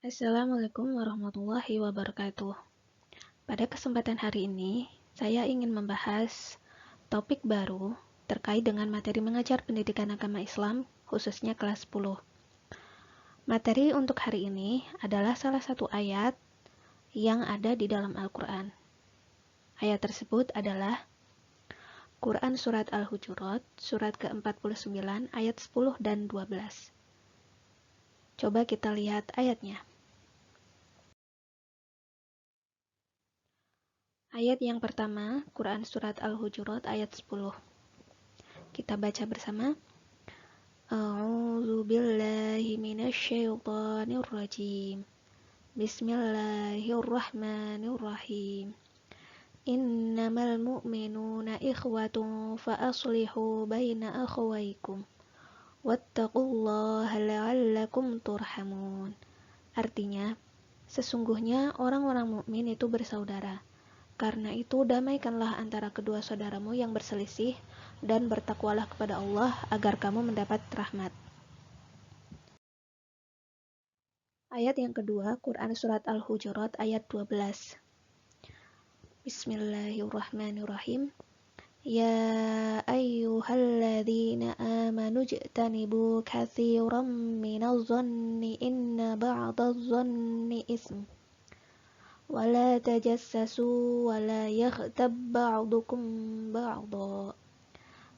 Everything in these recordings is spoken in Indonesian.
Assalamualaikum warahmatullahi wabarakatuh. Pada kesempatan hari ini, saya ingin membahas topik baru terkait dengan materi mengajar pendidikan agama Islam, khususnya kelas 10. Materi untuk hari ini adalah salah satu ayat yang ada di dalam Al-Quran. Ayat tersebut adalah Quran Surat Al-Hujurat, surat ke-49, ayat 10 dan 12. Coba kita lihat ayatnya. Ayat yang pertama, Quran Surat Al-Hujurat ayat 10. Kita baca bersama. A'udzu billahi minasyaitonir rajim. Bismillahirrahmanirrahim. Innamal mu'minuna ikhwatun fa aslihu baina akhawaykum. Wattaqullaha la'allakum turhamun. Artinya, sesungguhnya orang-orang mukmin itu bersaudara. Karena itu, damaikanlah antara kedua saudaramu yang berselisih dan bertakwalah kepada Allah agar kamu mendapat rahmat. Ayat yang kedua, Quran Surat Al-Hujurat ayat 12. Bismillahirrahmanirrahim. Ya ayyuhalladzina amanu jtanibu katsiran minadh dhanni inna ba'dadh dhanni ism. ولا تجسسوا ولا يغتب بعضكم بعضا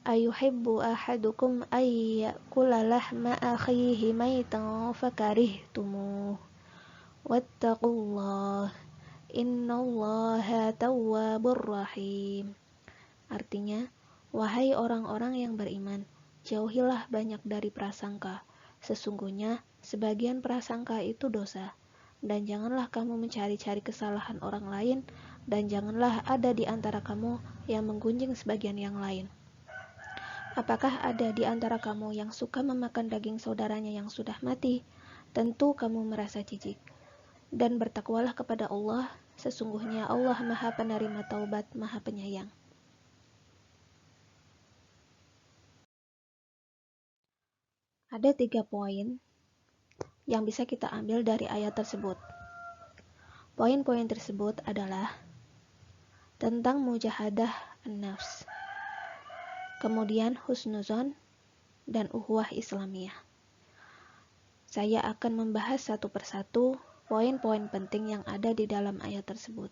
أيحب أحدكم أن يأكل لحم أخيه ميتا فكرهتموه واتقوا الله إن الله تواب رحيم. Artinya, wahai orang-orang yang beriman, jauhilah banyak dari prasangka. Sesungguhnya sebagian prasangka itu dosa. Dan janganlah kamu mencari-cari kesalahan orang lain, dan janganlah ada di antara kamu yang menggunjing sebagian yang lain. Apakah ada di antara kamu yang suka memakan daging saudaranya yang sudah mati? Tentu kamu merasa jijik. Dan bertakwalah kepada Allah, sesungguhnya Allah Maha Penerima Taubat, Maha Penyayang. Ada 3 poin yang bisa kita ambil dari ayat tersebut. Poin-poin tersebut adalah tentang mujahadah an-nafs, kemudian husnuzon, dan uhuwah Islamiyah. Saya akan membahas satu persatu poin-poin penting yang ada di dalam ayat tersebut.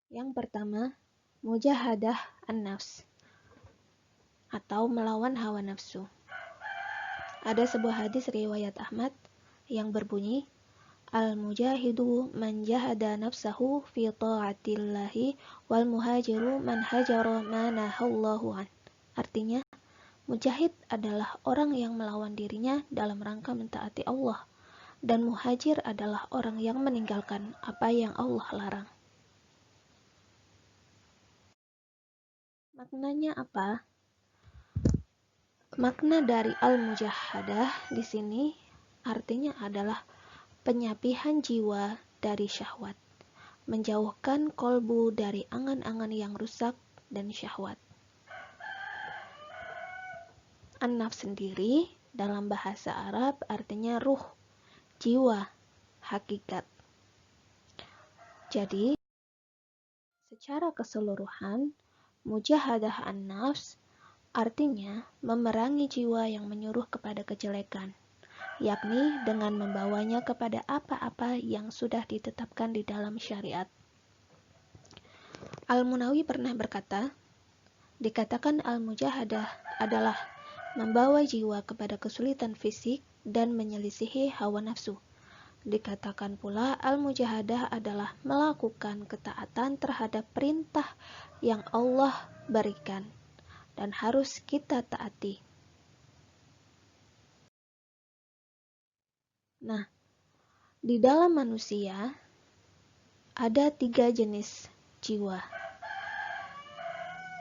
Yang pertama, mujahadah an-nafs, atau melawan hawa nafsu. Ada sebuah hadis riwayat Ahmad yang berbunyi, Al-mujahidu man jahada nafsahu fi ta'atillahi wal muhajiru man hajara ma nahallahu an. Artinya, mujahid adalah orang yang melawan dirinya dalam rangka mentaati Allah, dan muhajir adalah orang yang meninggalkan apa yang Allah larang. Maknanya apa? Makna dari al-mujahadah di sini artinya adalah penyapihan jiwa dari syahwat, menjauhkan kolbu dari angan-angan yang rusak dan syahwat. An-nafs sendiri dalam bahasa Arab artinya ruh, jiwa, hakikat. Jadi, secara keseluruhan, mujahadah an-nafs artinya memerangi jiwa yang menyuruh kepada kejelekan, yakni dengan membawanya kepada apa-apa yang sudah ditetapkan di dalam syariat. Al-Munawi pernah berkata, dikatakan al-mujahadah adalah membawa jiwa kepada kesulitan fisik dan menyelisihi hawa nafsu. Dikatakan pula al-mujahadah adalah melakukan ketaatan terhadap perintah yang Allah berikan dan harus kita taati. Nah, di dalam manusia ada 3 jenis jiwa.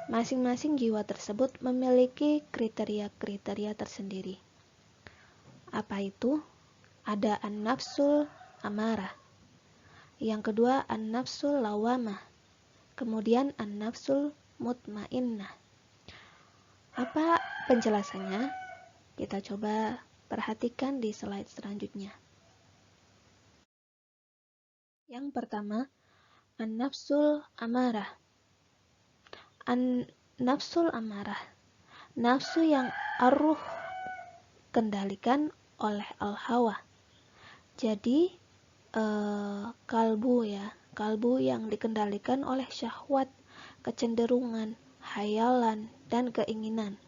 Masing-masing jiwa tersebut memiliki kriteria-kriteria tersendiri. Apa itu? Ada an-nafsul amarah. Yang kedua an-nafsul lawamah. Kemudian an-nafsul mutmainnah. Apa penjelasannya? Kita coba perhatikan di slide selanjutnya. Yang pertama, an-nafsul amarah. An-nafsul amarah, nafsu yang arruh kendalikan oleh al-hawa. Jadi kalbu yang dikendalikan oleh syahwat, kecenderungan, hayalan, dan keinginan.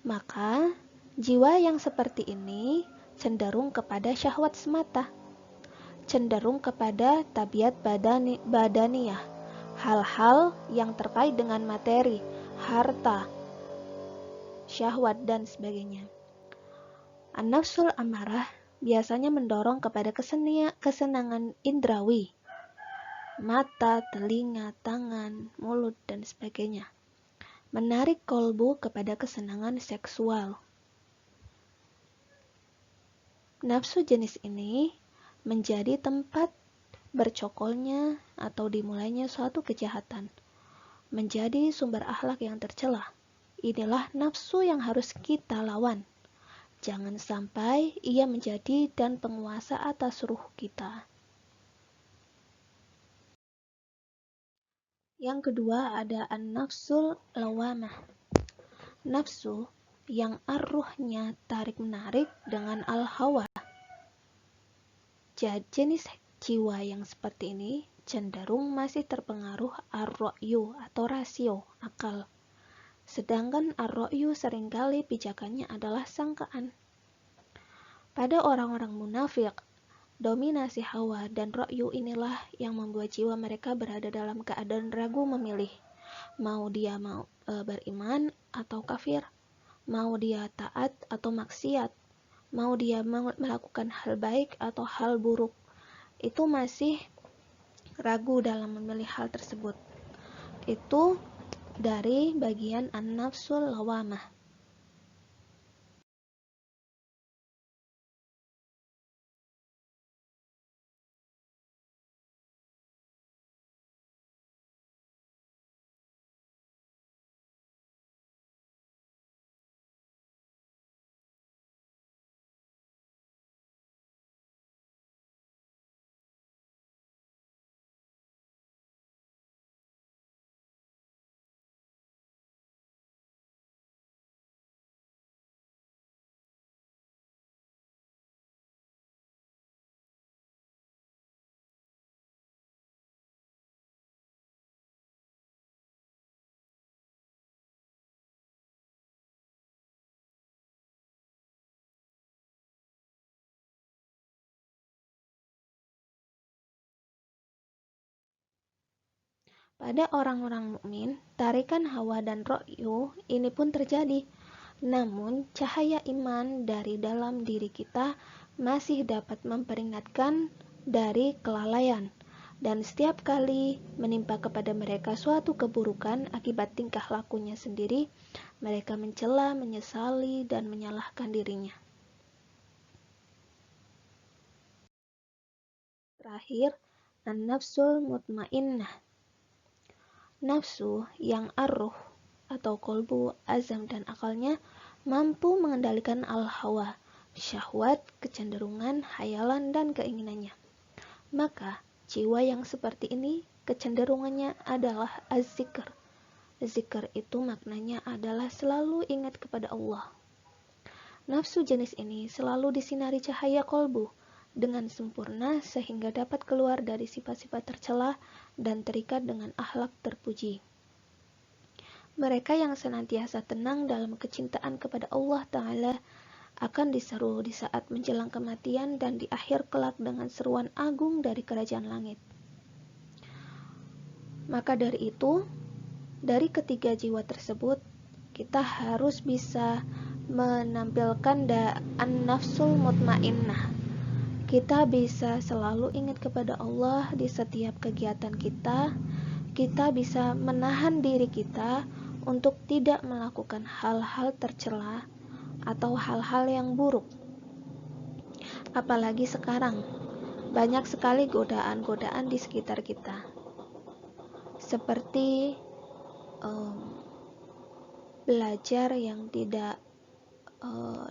Maka jiwa yang seperti ini cenderung kepada syahwat semata, cenderung kepada tabiat badaniyah, hal-hal yang terkait dengan materi, harta, syahwat, dan sebagainya. An-nafsul amarah biasanya mendorong kepada kesenangan indrawi, mata, telinga, tangan, mulut, dan sebagainya. Menarik kolbu kepada kesenangan seksual. Nafsu jenis ini menjadi tempat bercokolnya atau dimulainya suatu kejahatan, menjadi sumber akhlak yang tercela. Inilah nafsu yang harus kita lawan. Jangan sampai ia menjadi dan penguasa atas ruh kita. Yang kedua ada an-nafsul lawamah. Nafsu yang arruhnya tarik-menarik dengan al-hawa. Jenis jiwa yang seperti ini cenderung masih terpengaruh ar-ra'yu atau rasio, akal. Sedangkan ar-ra'yu seringkali pijakannya adalah sangkaan. Pada orang-orang munafik, dominasi hawa dan ra'yu inilah yang membuat jiwa mereka berada dalam keadaan ragu memilih. Mau dia beriman atau kafir, mau dia taat atau maksiat, mau dia melakukan hal baik atau hal buruk. Itu masih ragu dalam memilih hal tersebut. Itu dari bagian an-nafsul lawamah. Pada orang-orang mukmin, tarikan hawa dan ra'yu ini pun terjadi. Namun, cahaya iman dari dalam diri kita masih dapat memperingatkan dari kelalaian. Dan setiap kali menimpa kepada mereka suatu keburukan akibat tingkah lakunya sendiri, mereka mencela, menyesali, dan menyalahkan dirinya. Terakhir, an-nafsul mutmainnah. Nafsu yang arruh atau kolbu, azam, dan akalnya mampu mengendalikan al-hawa, syahwat, kecenderungan, hayalan, dan keinginannya. Maka, jiwa yang seperti ini kecenderungannya adalah az-zikr. Zikr itu maknanya adalah selalu ingat kepada Allah. Nafsu jenis ini selalu disinari cahaya kolbu dengan sempurna sehingga dapat keluar dari sifat-sifat tercela dan terikat dengan akhlak terpuji. Mereka yang senantiasa tenang dalam kecintaan kepada Allah Ta'ala akan diseru di saat menjelang kematian dan di akhir kelak dengan seruan agung dari kerajaan langit. Maka dari itu, dari ketiga jiwa tersebut, kita harus bisa menampilkan an-nafsul mutmainnah. Kita bisa selalu ingat kepada Allah di setiap kegiatan kita. Kita bisa menahan diri kita untuk tidak melakukan hal-hal tercela atau hal-hal yang buruk. Apalagi sekarang, banyak sekali godaan-godaan di sekitar kita. Seperti belajar yang tidak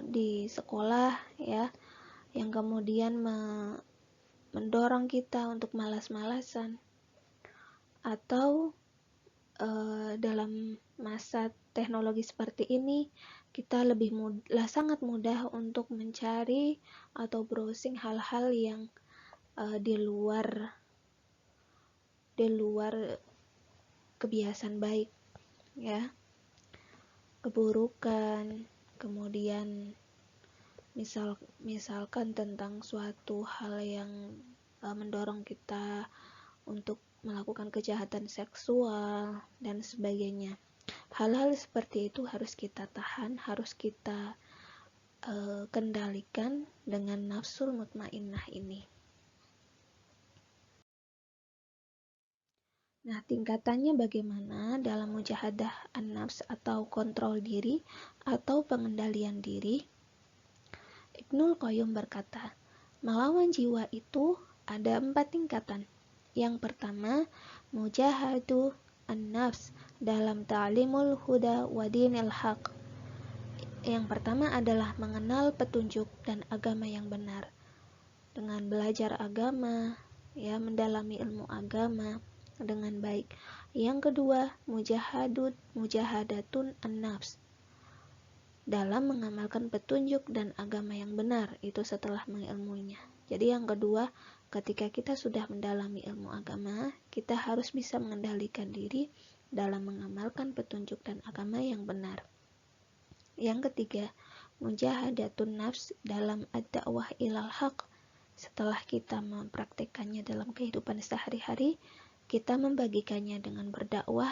di sekolah ya, yang kemudian mendorong kita untuk malas-malasan, atau dalam masa teknologi seperti ini kita sangat mudah untuk mencari atau browsing hal-hal yang di luar kebiasaan baik ya, keburukan, kemudian misalkan tentang suatu hal yang mendorong kita untuk melakukan kejahatan seksual dan sebagainya. Hal-hal seperti itu harus kita tahan, harus kita kendalikan dengan nafsul mutmainnah ini. Nah, tingkatannya bagaimana dalam mujahadah an-nafs atau kontrol diri atau pengendalian diri? Ibnul Qayyum berkata, melawan jiwa itu ada 4 tingkatan. Yang pertama, mujahadu an-nafs dalam ta'limul huda wa dinil haq. Yang pertama adalah mengenal petunjuk dan agama yang benar. Dengan belajar agama, ya, mendalami ilmu agama dengan baik. Yang kedua, mujahadatun an-nafs dalam mengamalkan petunjuk dan agama yang benar, itu setelah mengilmuinya. Jadi yang kedua, ketika kita sudah mendalami ilmu agama, kita harus bisa mengendalikan diri dalam mengamalkan petunjuk dan agama yang benar. Yang ketiga, mujahadatun nafs dalam ad-da'wah ilal haq. Setelah kita mempraktekannya dalam kehidupan sehari-hari, kita membagikannya dengan berdakwah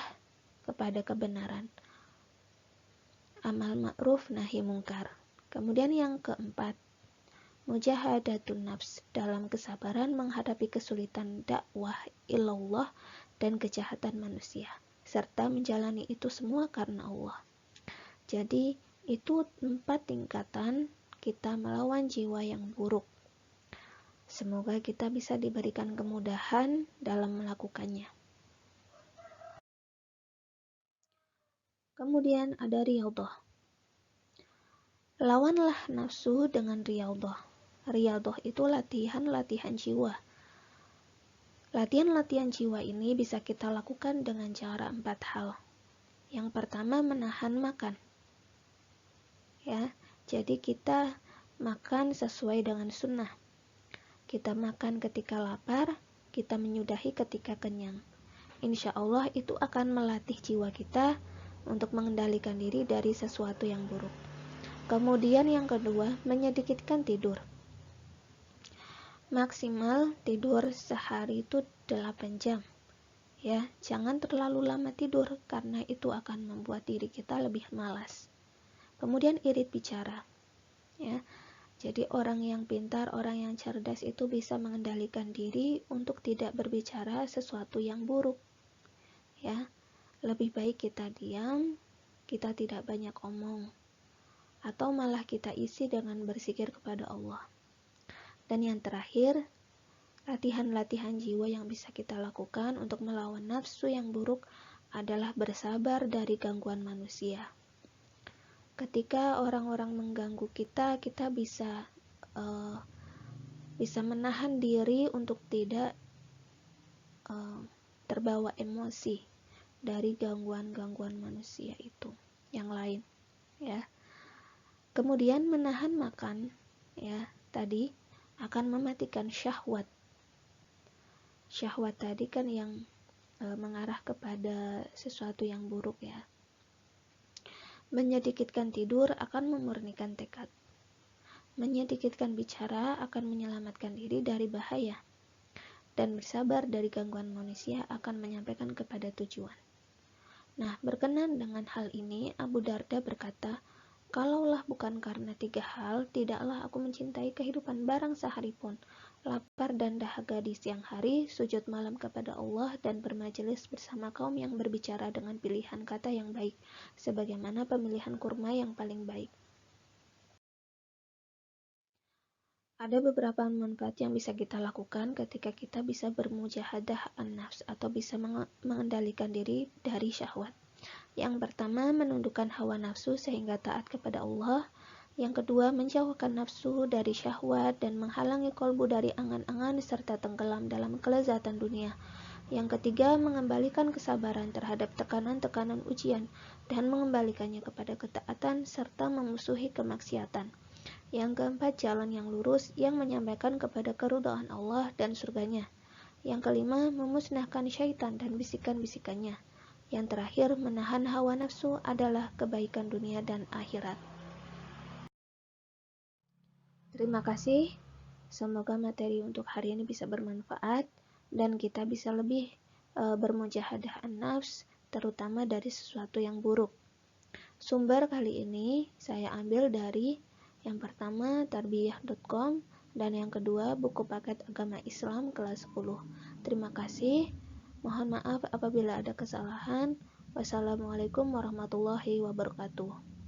kepada kebenaran, amal ma'ruf nahi mungkar. Kemudian yang keempat, mujahadatun nafs dalam kesabaran menghadapi kesulitan dakwah ilallah dan kejahatan manusia, serta menjalani itu semua karena Allah. Jadi itu 4 tingkatan kita melawan jiwa yang buruk. Semoga kita bisa diberikan kemudahan dalam melakukannya. Kemudian ada riyadhah. Lawanlah nafsu dengan riyadhah. Riyadhah itu latihan jiwa. Latihan jiwa ini bisa kita lakukan dengan cara 4 hal. Yang pertama, menahan makan. Ya, jadi kita makan sesuai dengan sunnah. Kita makan ketika lapar, kita menyudahi ketika kenyang. Insya Allah itu akan melatih jiwa kita untuk mengendalikan diri dari sesuatu yang buruk. Kemudian yang kedua, menyedikitkan tidur. Maksimal tidur sehari itu 8 jam. Ya, jangan terlalu lama tidur karena itu akan membuat diri kita lebih malas. Kemudian irit bicara. Ya. Jadi orang yang pintar, orang yang cerdas itu bisa mengendalikan diri untuk tidak berbicara sesuatu yang buruk. Ya, lebih baik kita diam, kita tidak banyak omong, atau malah kita isi dengan berzikir kepada Allah. Dan yang terakhir, latihan-latihan jiwa yang bisa kita lakukan untuk melawan nafsu yang buruk adalah bersabar dari gangguan manusia. Ketika orang-orang mengganggu kita, kita bisa menahan diri untuk tidak terbawa emosi dari gangguan-gangguan manusia itu yang lain, ya. Kemudian menahan makan, ya, tadi akan mematikan syahwat. Syahwat tadi kan yang mengarah kepada sesuatu yang buruk, ya. Menyedikitkan tidur akan memurnikan tekad. Menyedikitkan bicara akan menyelamatkan diri dari bahaya. Dan bersabar dari gangguan manusia akan menyampaikan kepada tujuan. Nah, berkenan dengan hal ini, Abu Darda berkata, kalaulah bukan karena 3 hal, tidaklah aku mencintai kehidupan barang sehari pun. Lapar dan dahaga di siang hari, sujud malam kepada Allah, dan bermajelis bersama kaum yang berbicara dengan pilihan kata yang baik, sebagaimana pemilihan kurma yang paling baik. Ada beberapa manfaat yang bisa kita lakukan ketika kita bisa bermujahadah an-nafs atau bisa mengendalikan diri dari syahwat. Yang pertama, menundukkan hawa nafsu sehingga taat kepada Allah. Yang kedua, menjauhkan nafsu dari syahwat dan menghalangi kolbu dari angan-angan serta tenggelam dalam kelezatan dunia. Yang ketiga, mengembalikan kesabaran terhadap tekanan-tekanan ujian dan mengembalikannya kepada ketaatan serta memusuhi kemaksiatan. Yang keempat, jalan yang lurus yang menyampaikan kepada keridhaan Allah dan surganya. Yang kelima, memusnahkan syaitan dan bisikan-bisikannya. Yang terakhir, menahan hawa nafsu adalah kebaikan dunia dan akhirat. Terima kasih. Semoga materi untuk hari ini bisa bermanfaat dan kita bisa lebih bermujahadah an-nafs, terutama dari sesuatu yang buruk. Sumber kali ini saya ambil dari yang pertama tarbiyah.com dan yang kedua buku paket agama Islam kelas 10. Terima kasih. Mohon maaf apabila ada kesalahan. Wassalamualaikum warahmatullahi wabarakatuh.